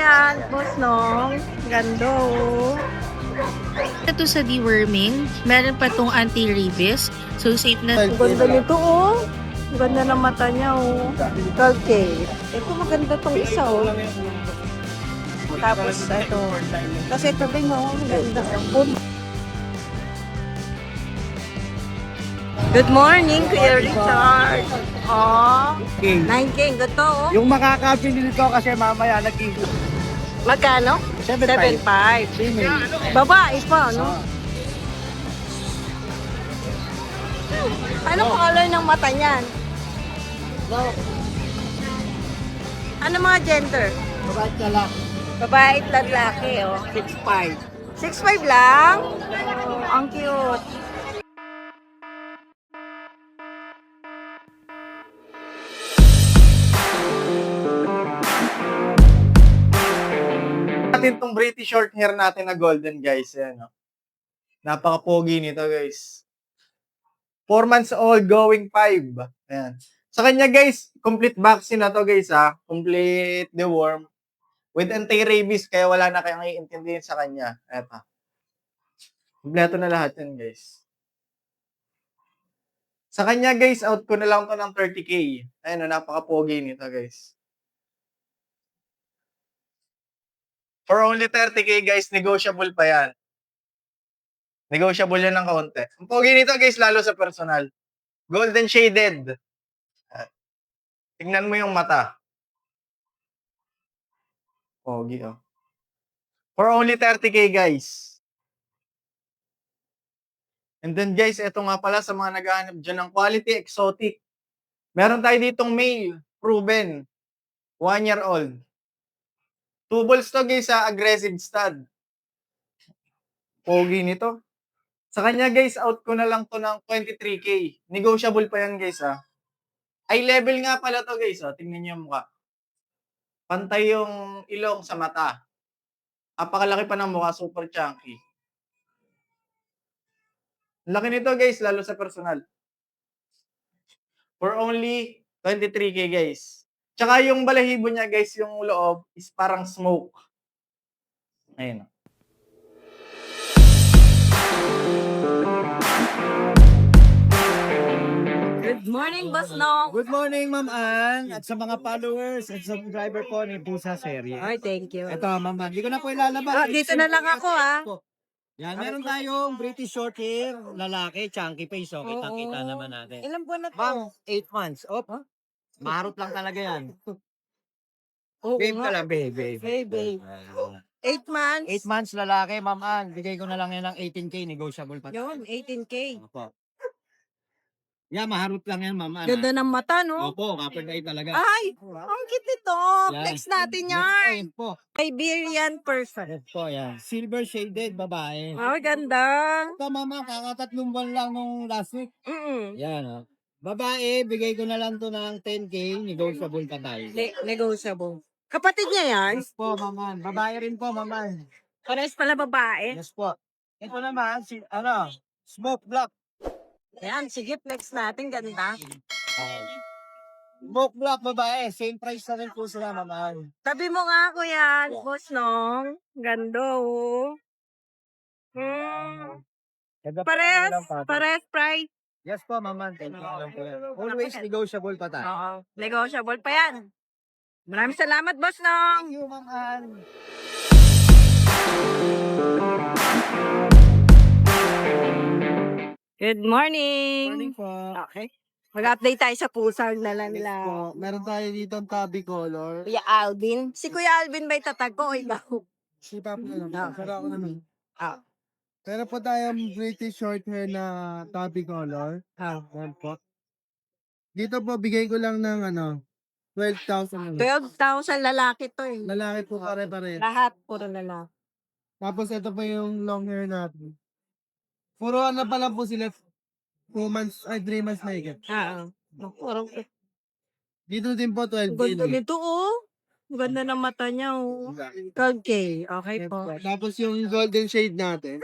yan, boss nong. Ganda oh. Ito sa deworming, meron pa tong anti-rabies. So, safe na. Ang ganda nito oh. Ang ganda ng mata niya oh. 12K. Ito maganda tong isa oh. Tapos ito. Kasi ito din oh. Ang ganda. Good morning, Kuya Richard. Oh, 9K. Ganda oh. Yung makakabili nito kasi mamaya Magkano? 7.5. Babae pa, no? Anong color ng mata niyan? Ano mga gender? Babae at lalaki, oh. 6'5". 6'5 lang? Oh, ang cute. Natin tong British short hair natin na golden, guys. Ayan, no? Napaka-pogi nito, guys. 4 months old, going 5. Ayan. Sa kanya, guys, complete vaccine na to, guys, ha. Complete deworm. With anti-rabies, kaya wala na kayong iintindihin sa kanya. Eto. Kompleto na lahat yan, guys. Sa kanya, guys, out ko na lang to ng 30K. Ayan, no, napaka-pogi nito, guys. For only 30K, guys, negotiable pa yan. Negotiable yan ng kaunti. Ang pogi nito, guys, lalo sa personal. Golden shaded. Tingnan mo yung mata. Pogi, oh. For only 30K, guys. And then, guys, ito nga pala sa mga naghahanap dyan ng quality exotic. Meron tayo ditong male, proven. 1 year old. 2 balls to, guys, sa aggressive stud. Pogi nito. Sa kanya, guys, out ko na lang to ng 23K. Negotiable pa yan, guys, ha. Eye level nga pala to, guys, ha. Tingnan niyo yung mukha. Pantay yung ilong sa mata. Apakalaki pa ng mukha, super chunky. Laki nito, guys, lalo sa personal. For only 23K, guys. Tsaka yung balahibo niya, guys, yung loob is parang smoke. Ayun. Good morning, boss nong. Good morning, Ma'am Ann, at sa mga followers at sa driver po ni Pusa Serie. Ay, thank you. Ito, Ma'am Ann, hindi ko na po ilalabas. Ah, dito na lang ako, ah. Yan, meron tayong British short hair, lalaki, chunky face, so kitang-kita Oo. naman natin. Ilan buwan na to? Ma'am, 8 months. Op, maharot lang talaga yan. Oo Babe nga. ka lang, babe. Babe. 8 months. 8 months lalaki, Ma'am Ann. Bigay ko na lang yan ng 18K, negotiable pa. Yun, 18K. Opo. Yan, maharot lang yan, Ma'am Ann. Ganda ng mata, no? Opo, kapag talaga. Ay, ang cute nito. Yan. Flex natin yan. Ayun po. Iberian person. Opo, yan. Silver shaded, babae. Oh, ganda. Ito, mama, kakatatlong buwan lang nung last week. Mm. Yan, oh. Babae, bigay ko na lang to ng 10K, negotiable pa tayo. Negotiable. Kapatid niya yan? Yes po, mama. Babae rin po, mama. Pares pala babae. Yes po. Ito naman, smoke black. Yan, sige, flex natin. Ganda. Smoke black, babae. Same price na rin po sila, mama. Tabi mo nga ako yan, boss nong. Ganda, oh. Hmm. Pares price. Yes po, mama. Thank you. Always negotiable pa tayo. Oo, negotiable pa yan. Maraming salamat, boss nong. Thank you, mama. Good morning. Morning po. Okay. Mag-update tayo sa pusang Yes nalanla. po. Meron tayo dito ang tabi color. Kuya Alvin. Si Kuya Alvin ba itatag ko o ikaw? Si Papa na lang. Pero ako naman. Ah. Meron po tayong British short hair na tabi color. Yan po. Dito po, bigay ko lang ng 12,000. 12,000 lalaki to eh. Lalaki po pare-pare. Lahat puro lalaki. Tapos ito po yung long hair natin. Puro pa lang po sila. 2 months, 3 months na higit. Puro. Dito din po, Ang 12K. ganda nito oh. Ang ganda ng mata niya oh. 12K. Okay po. Tapos yung golden shade natin.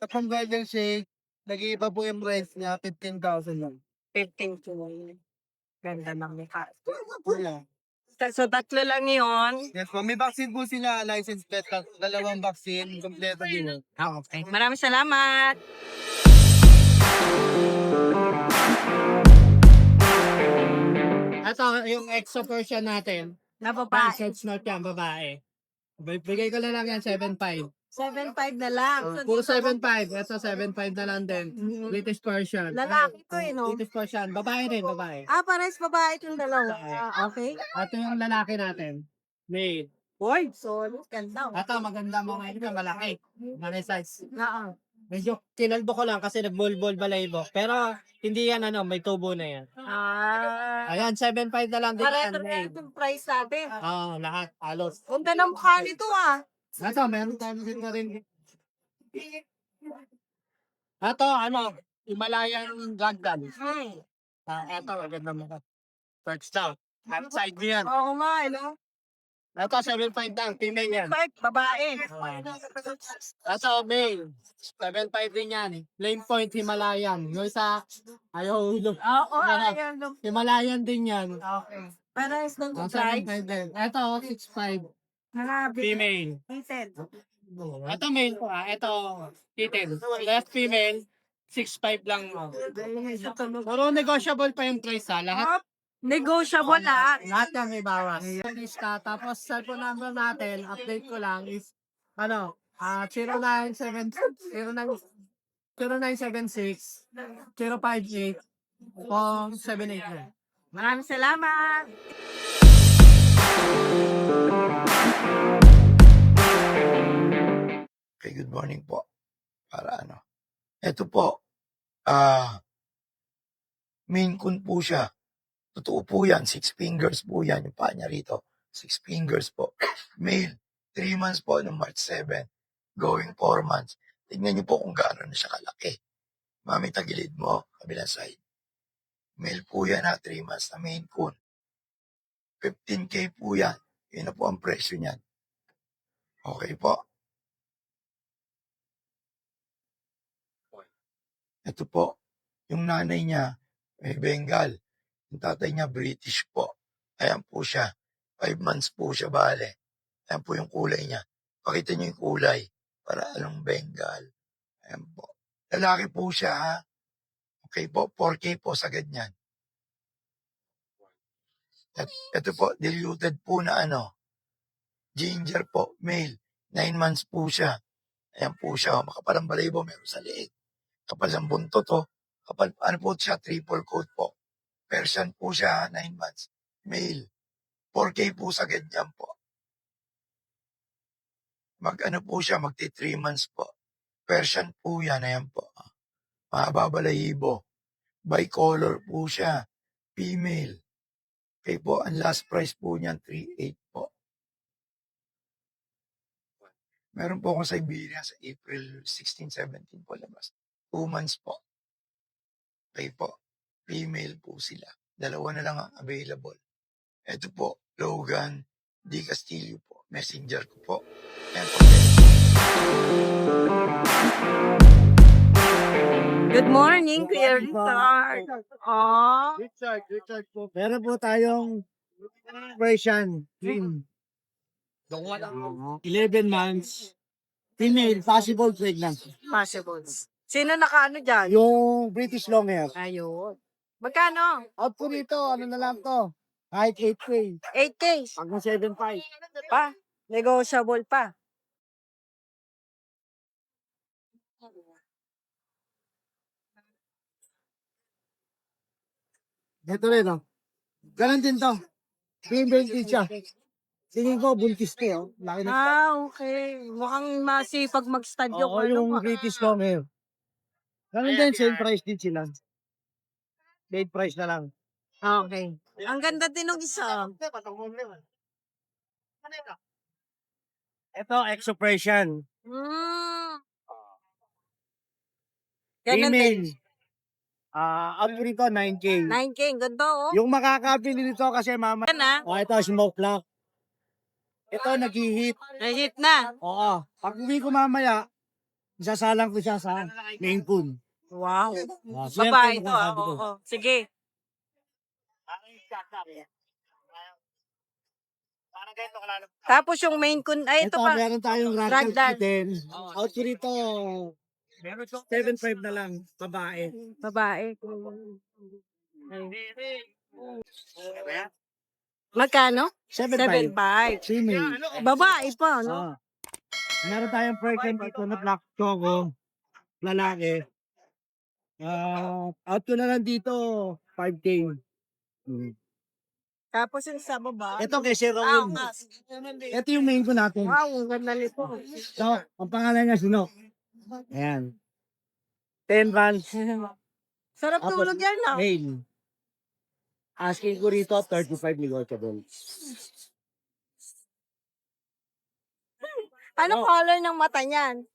Tapos golden shade, nag-iiba po yung price niya, 15,000 lang. 15K. Ganda ng mukha. Wala. So, tatlo lang yun. Yes po, may vaccine po sila, license plate, dalawang vaccine, kompleto din. Okay. Maraming salamat. Ito, yung exo Persian natin. Na babae. Search note yan, babae. Bigay ko na lang yan, 7.5. 7.5 na lang. Puro 7.5. Ito, 7.5 na lang din. British Persian. Lalaki to no? British Persian. Babae rin, babae. Pares babae itong dalawa. Okay. Ito yung lalaki natin. Male. Boy, sorry. Ganda. Ito, maganda mga ito, malaki. Malaki size. Oo. Medyo kinalbo ko lang kasi nag-ball-ball balaybo. Pero, hindi yan may tubo na yan. Ayan, 7.5 na lang din yan. Pareto yung price natin. Lahat, halos. Ganda ng mukha nito Ito, meron tayo din na rin. Ito, Himalayan Ragdoll. Ito, maganda mo ka. First down. Outside mo yan. Oo nga, Ito, 7.5 lang. Female yan. 5, babae. Ito, male. 7.5 din yan. Plain Point Himalayan. Yung isa, ayaw hulog. Oo, ayan. Himalayan din yan. Okay. Pares ng Ang price. 7.5 din. Ito, 6.5. Female. Ito male po Ito, kitten. Left female, 6.5 lang. Pero negotiable pa yung price Lahat. Negotiable Lahat yan may bawas. Lista. Tapos cellphone number natin, update ko lang is, 0976 058 478. Maraming salamat. Okay, good morning po. Para Ito po, Maine Coon po siya. Totoo po yan, 6 fingers po yan, yung paa niya rito. 6 fingers po. Male, 3 months po noong March 7, going 4 months. Tignan niyo po kung gaano na siya kalaki. Mami, tagilid mo, kabilang side. Male po yan 3 months na Maine Coon. 15K po yan. Yun na po ang presyo niyan. Okay po. Ito po, yung nanay niya, may Bengal. Yung tatay niya, British po. Ayan po siya. 5 months po siya, bale. Ayan po yung kulay niya. Pakita niyo yung kulay para anong Bengal. Ayan po. Lalaki po siya, ha? Okay po, 4K po sa ganyan. Ito po, diluted po na ginger po, male. 9 months po siya. Ayan po siya, makapalang balayibo, meron sa liig. Kapal ng buntot, kapal, po siya, triple coat po. Persian po siya, 9 months. Male. 4K po sa ganyan po. Po siya, magti 3 months po. Persian po yan, ayan po. Mahaba balahibo. Bicolor po siya. Female. Okay po, ang last price po niyan, 3.8 po. Meron po akong Siberia sa April 16, 17 po labas. 2 months po. Okay po. Female po sila. 2 na lang ang available. Ito po, Logan D. Castillo po. Messenger ko po. Ayan po. Good morning, Kuya Richard. Richard po. Meron po tayong Persian twin. 11 months. Female, possible pregnant. Possibles. Sino nakaano dyan? Yung British long hair. Ayun. Magkano? Out po dito, na lang to? Height 8K. 8K. Hanggang 7.5. Pa. Negotiable pa. Ito rin, Ganon din to. Female din siya. Tingin ko, buntis to, Laki na. Okay. Mukhang masipag mag-stud yung Oo, yung British long hair. Ganon din, same price din sila. Same price na lang. Okay. Ang ganda din ng isa. Ito, exo Persian. Ganun din. Female. Out rito, 9K. 9K. Ang ganda, Yung makakabili nito kasi mama. Yan Ito, smoke lock. Ito, nag-hit. Nahit na. Oo. Pag uwi ko mamaya, isasalang ko siya sa Maine Coon. Wow. Swerte Babae mo ito. sabi ko. Oo. Sige. Tapos yung main kun, ay ito Ito, pa, meron tayong Ragdoll. ragdoll kitten. Out ko rito, 7.5 na lang, babae. babae. Magkano? 7.5. 7.5. Female. Babae pa, no? Ah. Meron tayong Persian dito na black choco, lalaki. Out ko na lang dito, 5K. Tapos yung sa baba. Ito kay Sir Ah, Raul. mas. Ito yung main ko natin. Wow, ang ganda nito. So, ang pangalan niya Sino. Ayan. 10 runs. Sarap Tapos, tulog yan, no? Mail. Asking ko rito, 35 negotiable. Ano color ng mata niyan?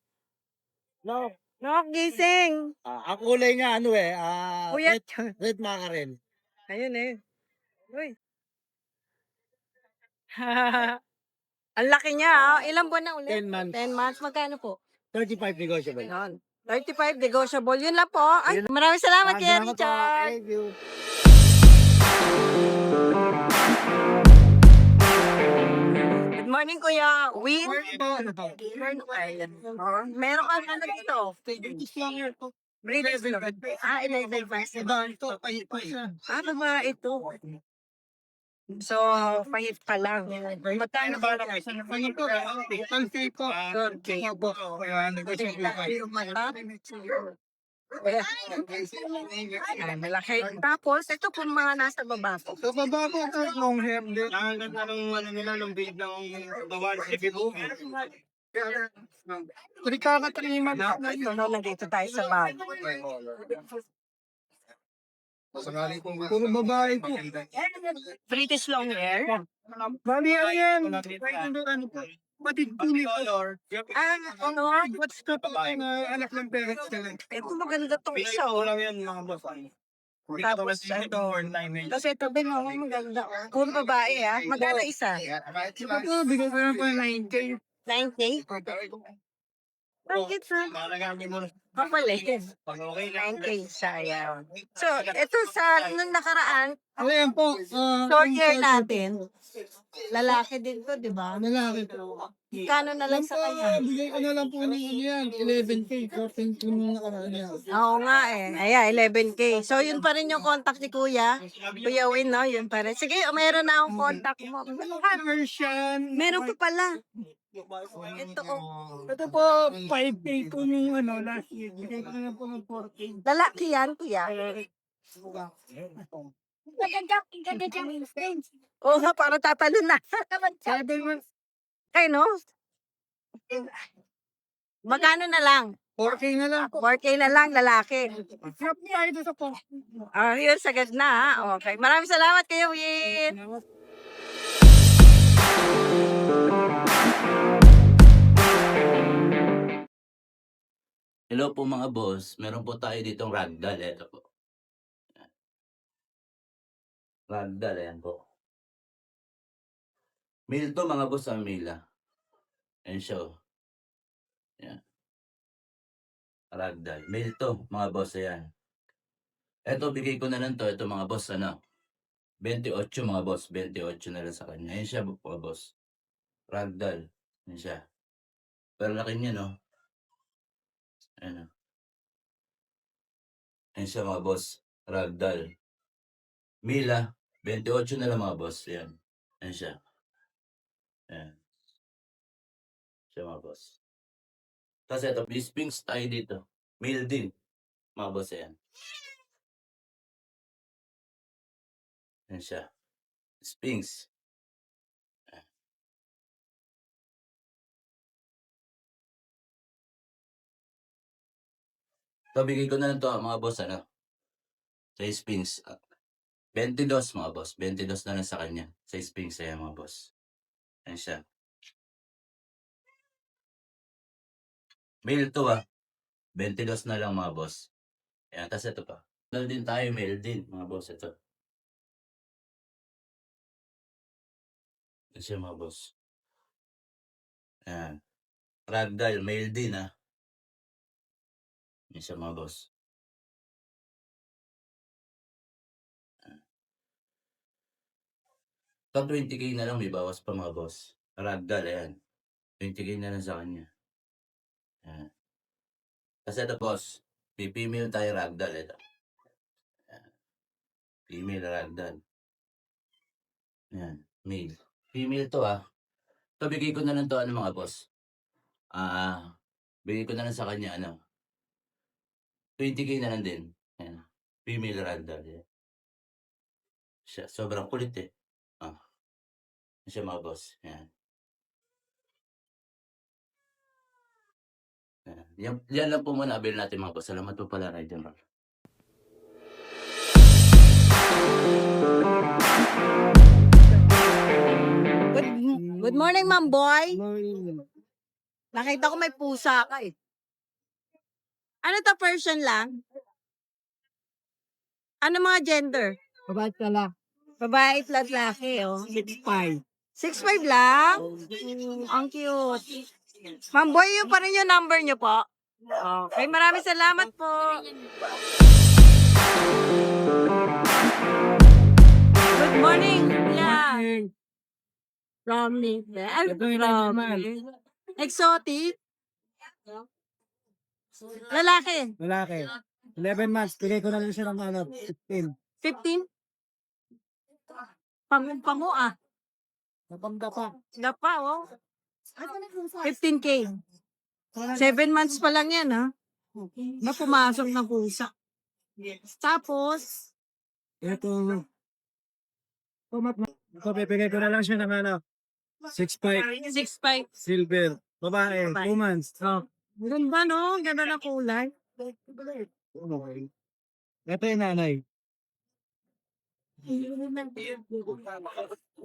No, No, gising. ang kulay niya Kuya. red macaron. Ayun eh. Uy. Ang laki niya, ah. Ilang buwan na ulit? 10 months. 10 months. Magkano po? 35 negotiable. Yun. 35 negotiable. Yun lang po. Ay, maraming salamat, Kuya Salamat po. Richard. Thank you. Good morning, Kuya. Win. Meron ka ano dito? British lang. Ah, in-level ba ito? So, pahit pa lang. Magkano ba lang? Ay, malaki. Tapos, ito po mga nasa baba po. So, baba ko ito, long hair din. Ang ganda ng nila, ng bid ng bawal sa Cebu. Kuri kakatrima na. No, nandito tayo sa bag. Puro babae po. British long hair. Bali, yan. Ano po? Batid po ni color. Ah, ano? What's the anak ng parents nila? Ito maganda tong isa, oh. Lang yan mga boss. Tapos, ito. Kasi ito din, oh, maganda. Puro babae, ah. Magkano isa? Ito, bigay ko lang po ng 9K. 9K? Bakit, sir? Kapalit. Pag okay 9K, sayang. So, ito sa nung nakaraan, Ano yan po? short hair natin. Lalaki din to, di ba? Lalaki po. Kano na lang sa kanya? Bigay ko na lang po ng ano yan, 11K. 14K nung nakaraan yan. Oo nga eh. Ayan, 11K. So, yun pa rin yung contact ni Kuya. Kuya Win, no? Yun pa rin. Sige, meron na akong contact mo. Version. Meron pa pala. Ito, oh. Ito po, 5K po yung last year. Bigay ko na lang po ng 4K. Lalaki yan, Kuya. Oo nga, parang tatalon na. 7 months. Ay, no? Magkano na lang? 4K na lang. 4K na lang, lalaki. Shop tayo doon sa po. Ah, yun, sagad na, ha? Okay. Maraming salamat kayo, Win. Hello po mga boss, meron po tayo ditong ragdoll. Ito po. Ragdoll, ayan po. Male to mga boss, male ah. Ayan siya oh. Ayan. Ragdoll. Male to mga boss, ayan. Ito, bigay ko na lang to. Ito mga boss, 28 mga boss. 28 na lang sa kanya. Ayan siya mga boss. Ragdoll. Ayan siya. Pero laki niya, no? Ayan oh. Ayan siya mga boss. Ragdoll. Mila, 28 na lang mga boss. Ayan. Ayan siya. Ayan. Siya mga boss. Tapos ito, may Sphinx tayo dito. Male din. Mga boss, ayan. Ayan siya. Sphinx. Ayan. So, bigay ko na lang to mga boss, sa Sphinx. 22 mga boss. 22 na lang sa kanya. Sa Sphinx, ayan mga boss. Ayan siya. Male to 22 na lang mga boss. Ayan, tapos ito pa. Male din tayo, male din mga boss. Ito. Ayan siya mga boss. Ayan. Ragdoll, male din Ayan siya mga boss. Ito 20K na lang, may bawas pa mga boss. Ragdoll, ayan. 20K na lang sa kanya. Ayan. Kasi ito boss, may female tayo ragdoll ito. Ayan. Female ragdoll. Ayan, male. Female to Ito bigay ko na lang to mga boss. Bigay ko na lang sa kanya 20K na lang din. Ayan. Female ragdoll. Ayan. Siya, sobrang kulit Ayan siya mga boss. Ayan. Yan lang po muna avail natin mga boss. Salamat po pala, Rider Roll. Good morning, ma'am boy. Nakita ko may pusa ka Ano to, Persian lang? Ano mga gender? Babae ka lang. Babae at lalaki, 6'5". 6'5 lang? Ang cute. Ma'am boy, yun pa rin yung number nyo po. Okay, maraming salamat po. Good morning. Yeah. Romney. Exotic. Lalaki. Lalaki. 11 months. Bigay ko na lang siya ng 15. 15? Pango Napangga pa. Dapa, 15K. 7 months pa lang yan, na pumasok ng pusa. Tapos, Ito. Ito, bibigay ko na lang siya ng 6'5". 6'5. Silver. Babae. 2 months. Ganda, no? Ganda na kulay. Ito yung nanay.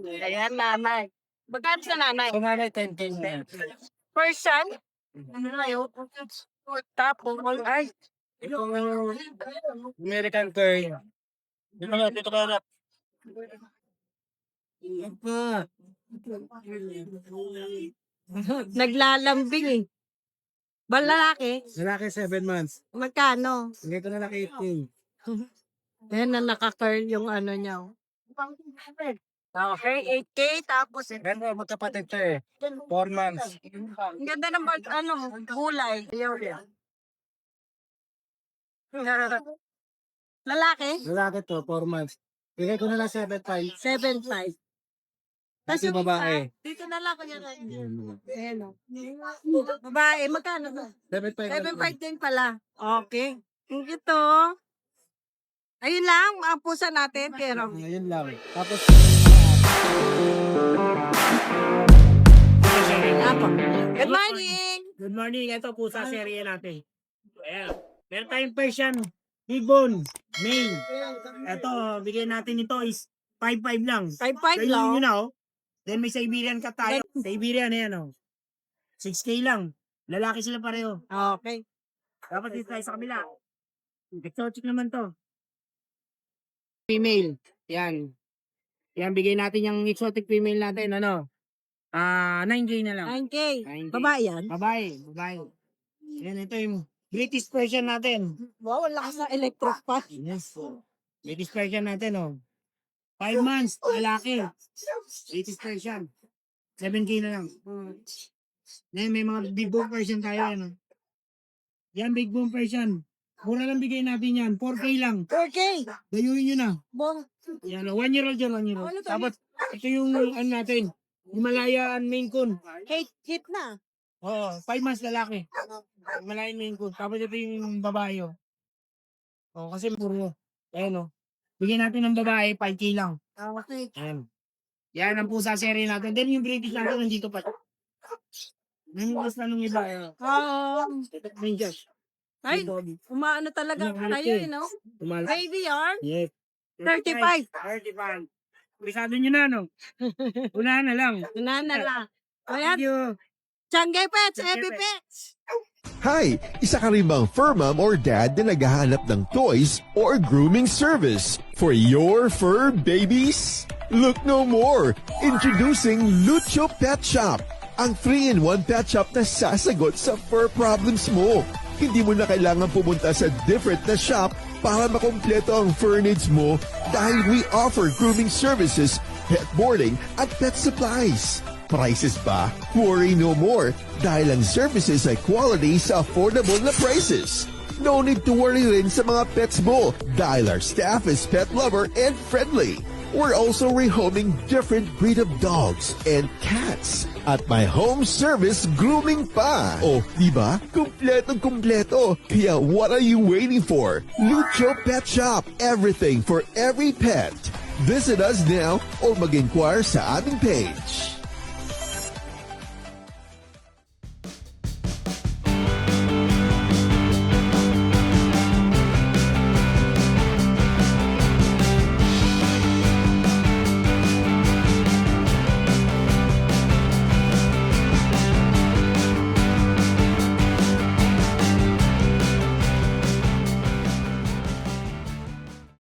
Ayan, nanay. Magkano sa nanay? Ito nanay, 10K na yan. Persian? Ano na yun? Tapos, ay. American Curry. Dito ka na. Naglalambing Balalaki? Lalaki 7 months. Magkano? Bigay ko na lang 18. Ayan na naka-curl yung ano niya. Okay, 8K tapos Pero magkapatid to 4 months. ang ganda ng gulay. Ayaw yan. Lalaki? Lalaki to, 4 months. Bigay ko na lang 7.5. 7.5. Tapos yung babae. Dito na lang kanya rin. Ayan o. Babae, magkano ba? 7.5. 7.5 din pala. Okay. Yung ito. Ayun lang, ang pusa natin. Pero, Ayun lang. Tapos, Apo. Good morning! good morning. Ito po sa serye natin. Ayan. Meron tayong Persian Big Bone Male. Ito, bigyan natin ito is 5.5 lang. 5.5 Kayo lang. yun Then may Siberian cat tayo. Siberian, ayan 6K lang. Lalaki sila pareho. Okay. Dapat dito tayo sa kabila. Exotic naman to. Female. Yan. Yan, bigay natin yung exotic female natin. 9K na lang. 9K. 9K. Babae yan? Babae. Yan, ito yung British Persian natin. Wow, ang lakas ng electric pa. Yes. British Persian natin 5 months, lalaki. British Persian. 7K na lang. Then may mga big bone Persian tayo. Yan, big bone Persian. Mura lang bigay natin yan. 4K lang. 4K. Dayuhin nyo na. Bon. Yan, 1 year old yan, 1 year old. Ano to? Tapos, ito yung natin. Himalayan Maine Coon. Hit na. Oo, 5 months lalaki. Himalayan Maine Coon. Tapos ito yung babae. Kasi puro. Ayan Bigyan natin ng babae, 5K lang. Okay. Ayan. Yan ang pusa serie natin. Then yung British natin nandito pa. Nangyos na nung iba. Rangers. Ay, umaano talaga kayo, Tumalak. Baby yarn? Yes. 35. 35. Bisado nyo na, Una na lang. Nanala lang. Ayan, Thank you. Changgay Pets, Changgay Epi Pets. Pets. Hi! Isa ka rin bang fur mom or dad na naghahanap ng toys or grooming service for your fur babies? Look no more! Introducing Lucho Pet Shop, ang 3-in-1 pet shop na sasagot sa fur problems mo. Hindi mo na kailangan pumunta sa different na shop para makompleto ang fur needs mo dahil we offer grooming services pet boarding at pet supplies. Prices ba? Worry no more dahil ang services ay quality sa affordable na prices. No need to worry rin sa mga pets mo dahil our staff is pet lover and friendly. We're also rehoming different breed of dogs and cats at my home service grooming pa. Oh, di ba? Kumpletong-kumpleto. Kaya what are you waiting for? Lucho Pet Shop. Everything for every pet. Visit us now or mag-inquire sa aming page.